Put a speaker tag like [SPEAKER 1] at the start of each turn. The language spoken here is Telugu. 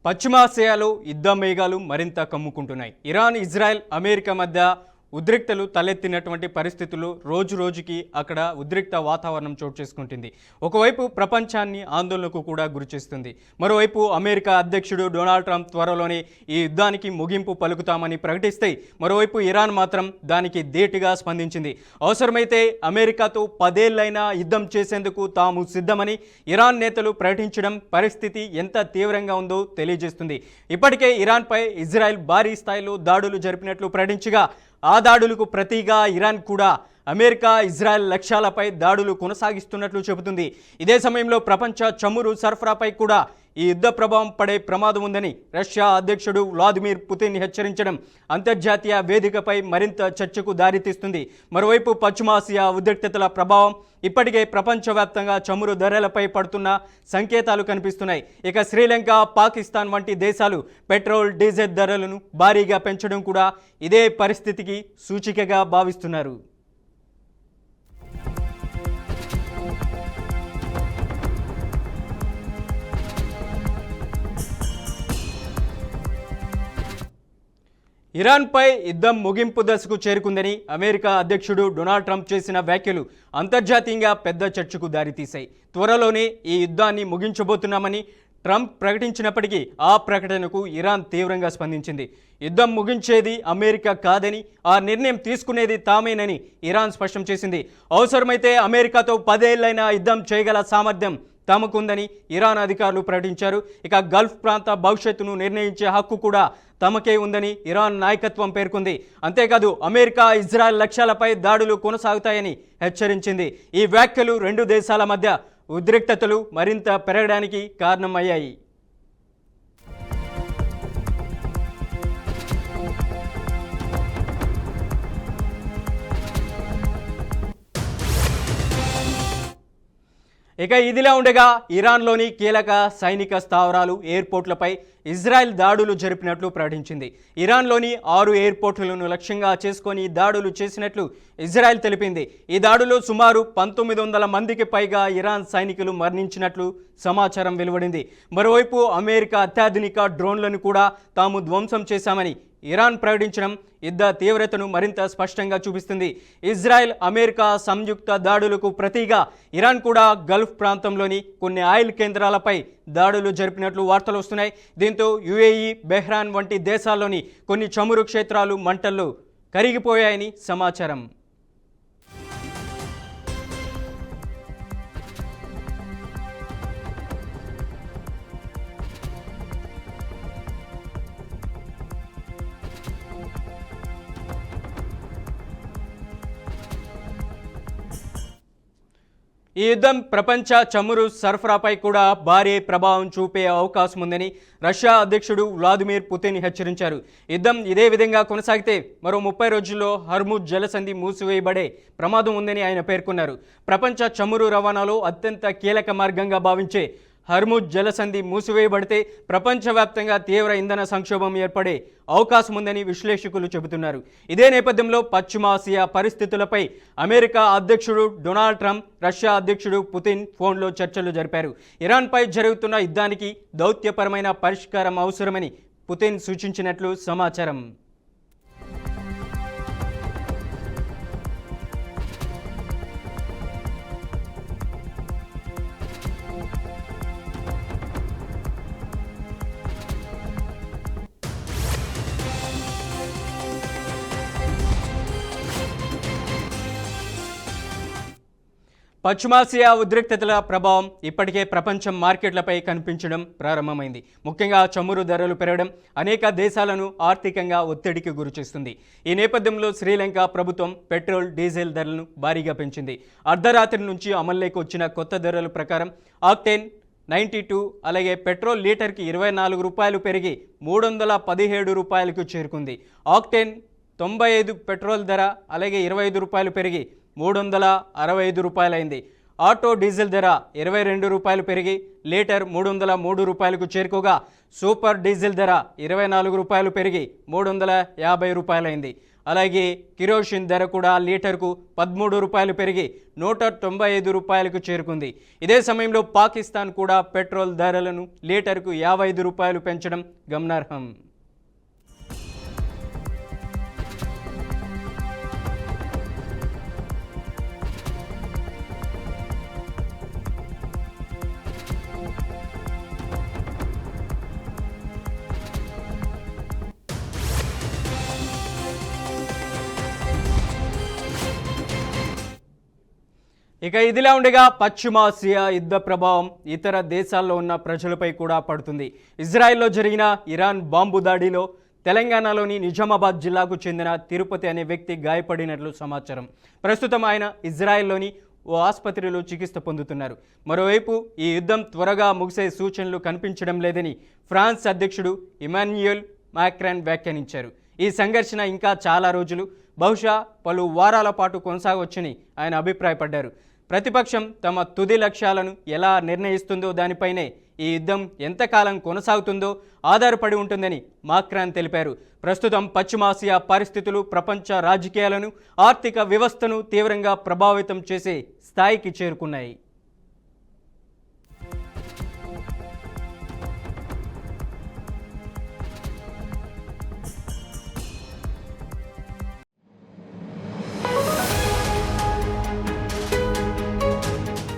[SPEAKER 1] పశ్చిమాసియాలో యుద్ధ మేఘాలు మరింత కమ్ముకుంటున్నాయి. ఇరాన్, ఇజ్రాయెల్, అమెరికా మధ్య ఉద్రిక్తలు తలెత్తినటువంటి పరిస్థితులు రోజు రోజుకి అక్కడ ఉద్రిక్త వాతావరణం చోటు చేసుకుంటుంది. ఒకవైపు ప్రపంచాన్ని ఆందోళనకు కూడా గురిచేస్తుంది. మరోవైపు అమెరికా అధ్యక్షుడు డొనాల్డ్ ట్రంప్ త్వరలోనే ఈ యుద్ధానికి ముగింపు పలుకుతామని ప్రకటిస్తే, మరోవైపు ఇరాన్ మాత్రం దానికి ధీటుగా స్పందించింది. అవసరమైతే అమెరికాతో 10 ఏళ్లైనా యుద్ధం చేసేందుకు తాము సిద్ధమని ఇరాన్ నేతలు ప్రకటించడం పరిస్థితి ఎంత తీవ్రంగా ఉందో తెలియజేస్తుంది. ఇప్పటికే ఇరాన్పై ఇజ్రాయెల్ భారీ స్థాయిలో దాడులు జరిపినట్లు ప్రకటించగా, ఆ దాడులకు ప్రతిగా ఇరాన్ కూడా అమెరికా, ఇజ్రాయెల్ లక్ష్యాలపై దాడులు కొనసాగిస్తున్నట్లు చెబుతుంది. ఇదే సమయంలో ప్రపంచ చమురు సరఫరాపై కూడా ఈ యుద్ధ ప్రభావం పడే ప్రమాదం ఉందని రష్యా అధ్యక్షుడు వ్లాదిమిర్ పుతిన్ హెచ్చరించడం అంతర్జాతీయ వేదికపై మరింత చర్చకు దారితీస్తుంది. మరోవైపు పశ్చిమాసియా ఉద్రిక్తతల ప్రభావం ఇప్పటికే ప్రపంచవ్యాప్తంగా చమురు ధరలపై పడుతున్న సంకేతాలు కనిపిస్తున్నాయి. ఇక శ్రీలంక, పాకిస్తాన్ వంటి దేశాలు పెట్రోల్, డీజిల్ ధరలను భారీగా పెంచడం కూడా ఇదే పరిస్థితికి సూచికగా భావిస్తున్నారు. ఇరాన్పై యుద్ధం ముగింపు దశకు చేరుకుందని అమెరికా అధ్యక్షుడు డొనాల్డ్ ట్రంప్ చేసిన వ్యాఖ్యలు అంతర్జాతీయంగా పెద్ద చర్చకు దారితీశాయి. త్వరలోనే ఈ యుద్ధాన్ని ముగించబోతున్నామని ట్రంప్ ప్రకటించినప్పటికీ ఆ ప్రకటనకు ఇరాన్ తీవ్రంగా స్పందించింది. యుద్ధం ముగించేది అమెరికా కాదని, ఆ నిర్ణయం తీసుకునేది తామేనని ఇరాన్ స్పష్టం చేసింది. అవసరమైతే అమెరికాతో 10 ఏళ్లైనా యుద్ధం చేయగల సామర్థ్యం తమకుందని ఇరాన్ అధికారులు ప్రకటించారు. ఇక గల్ఫ్ ప్రాంత భవిష్యత్తును నిర్ణయించే హక్కు కూడా తమకే ఉందని ఇరాన్ నాయకత్వం పేర్కొంది. అంతేకాదు అమెరికా, ఇజ్రాయెల్ లక్ష్యాలపై దాడులు కొనసాగుతాయని హెచ్చరించింది. ఈ వ్యాఖ్యలు రెండు దేశాల మధ్య ఉద్రిక్తతలు మరింత పెరగడానికి కారణమయ్యాయి. ఇక ఇదిలా ఉండగా ఇరాన్లోని కీలక సైనిక స్థావరాలు, ఎయిర్పోర్ట్లపై ఇజ్రాయెల్ దాడులు జరిపినట్లు ప్రకటించింది. ఇరాన్లోని 6 ఎయిర్పోర్టులను లక్ష్యంగా చేసుకొని దాడులు చేసినట్లు ఇజ్రాయెల్ తెలిపింది. ఈ దాడులో సుమారు 1900 మందికి పైగా ఇరాన్ సైనికులు మరణించినట్లు సమాచారం వెలువడింది. మరోవైపు అమెరికా అత్యాధునిక డ్రోన్లను కూడా తాము ధ్వంసం చేశామని ఇరాన్ ప్రకటించడం యుద్ధ తీవ్రతను మరింత స్పష్టంగా చూపిస్తుంది. ఇజ్రాయెల్, అమెరికా సంయుక్త దాడులకు ప్రతిగా ఇరాన్ కూడా గల్ఫ్ ప్రాంతంలోని కొన్ని ఆయిల్ కేంద్రాలపై దాడులు జరిపినట్లు వార్తలు వస్తున్నాయి. దీంతో యుఏఈ, బెహ్రాన్ వంటి దేశాల్లోని కొన్ని చమురు క్షేత్రాలు మంటల్లో కరిగిపోయాయని సమాచారం. ఈ యుద్ధం ప్రపంచ చమురు సరఫరాపై కూడా భారీ ప్రభావం చూపే అవకాశం ఉందని రష్యా అధ్యక్షుడు వ్లాదిమిర్ పుతిన్ హెచ్చరించారు. యుద్ధం ఇదే విధంగా కొనసాగితే మరో 30 రోజుల్లో హర్ముజ్ జలసంధి మూసివేయబడే ప్రమాదం ఉందని ఆయన పేర్కొన్నారు. ప్రపంచ చమురు రవాణాలో అత్యంత కీలక మార్గంగా భావించే హర్ముజ్ జలసంధి మూసివేయబడితే ప్రపంచవ్యాప్తంగా తీవ్ర ఇంధన సంక్షోభం ఏర్పడే అవకాశం ఉందని విశ్లేషకులు చెబుతున్నారు. ఇదే నేపథ్యంలో పశ్చిమాసియా పరిస్థితులపై అమెరికా అధ్యక్షుడు డొనాల్డ్ ట్రంప్, రష్యా అధ్యక్షుడు పుతిన్ ఫోన్లో చర్చలు జరిపారు. ఇరాన్పై జరుగుతున్న యుద్ధానికి దౌత్యపరమైన పరిష్కారం అవసరమని పుతిన్ సూచించినట్లు సమాచారం. పశ్చిమాసియా ఉద్రిక్తతల ప్రభావం ఇప్పటికే ప్రపంచం మార్కెట్లపై కనిపించడం ప్రారంభమైంది. ముఖ్యంగా చమురు ధరలు పెరగడం అనేక దేశాలను ఆర్థికంగా ఒత్తిడికి గురిచేస్తుంది. ఈ నేపథ్యంలో శ్రీలంక ప్రభుత్వం పెట్రోల్, డీజిల్ ధరలను భారీగా పెంచింది. అర్ధరాత్రి నుంచి అమల్లోకి వచ్చిన కొత్త ధరల ప్రకారం ఆక్టేన్ 92, అలాగే పెట్రోల్ లీటర్కి 24 రూపాయలు పెరిగి 317 రూపాయలకు చేరుకుంది. ఆక్టేన్ 95 పెట్రోల్ ధర అలాగే 25 రూపాయలు పెరిగి 365 రూపాయలైంది. ఆటో డీజిల్ ధర 22 రూపాయలు పెరిగి లీటర్ 303 రూపాయలకు చేరుకోగా, సూపర్ డీజిల్ ధర 24 రూపాయలు పెరిగి 350 రూపాయలైంది. అలాగే కిరోసిన్ ధర కూడా లీటర్కు 13 రూపాయలు పెరిగి 195 రూపాయలకు చేరుకుంది. ఇదే సమయంలో పాకిస్తాన్ కూడా పెట్రోల్ ధరలను లీటర్కు 55 రూపాయలు పెంచడం గమనార్హం. ఇక ఇదిలా ఉండగా పశ్చిమాసియా యుద్ధ ప్రభావం ఇతర దేశాల్లో ఉన్న ప్రజలపై కూడా పడుతుంది. ఇజ్రాయెల్లో జరిగిన ఇరాన్ బాంబు దాడిలో తెలంగాణలోని నిజామాబాద్ జిల్లాకు చెందిన తిరుపతి అనే వ్యక్తి గాయపడినట్లు సమాచారం. ప్రస్తుతం ఆయన ఇజ్రాయెల్లోని ఓ ఆసుపత్రిలో చికిత్స పొందుతున్నారు. మరోవైపు ఈ యుద్ధం త్వరగా ముగిసే సూచనలు కనిపించడం లేదని ఫ్రాన్స్ అధ్యక్షుడు ఇమాన్యుయల్ మాక్రాన్ వ్యాఖ్యానించారు. ఈ సంఘర్షణ ఇంకా చాలా రోజులు, బహుశా పలు వారాల పాటు కొనసాగవచ్చని ఆయన అభిప్రాయపడ్డారు. ప్రతిపక్షం తమ తుది లక్ష్యాలను ఎలా నిర్ణయిస్తుందో దానిపైనే ఈ యుద్ధం ఎంతకాలం కొనసాగుతుందో ఆధారపడి ఉంటుందని మాక్రాన్ తెలిపారు. ప్రస్తుతం పశ్చిమాసియా పరిస్థితులు ప్రపంచ రాజకీయాలను, ఆర్థిక వ్యవస్థను తీవ్రంగా ప్రభావితం చేసే స్థాయికి చేరుకున్నాయి.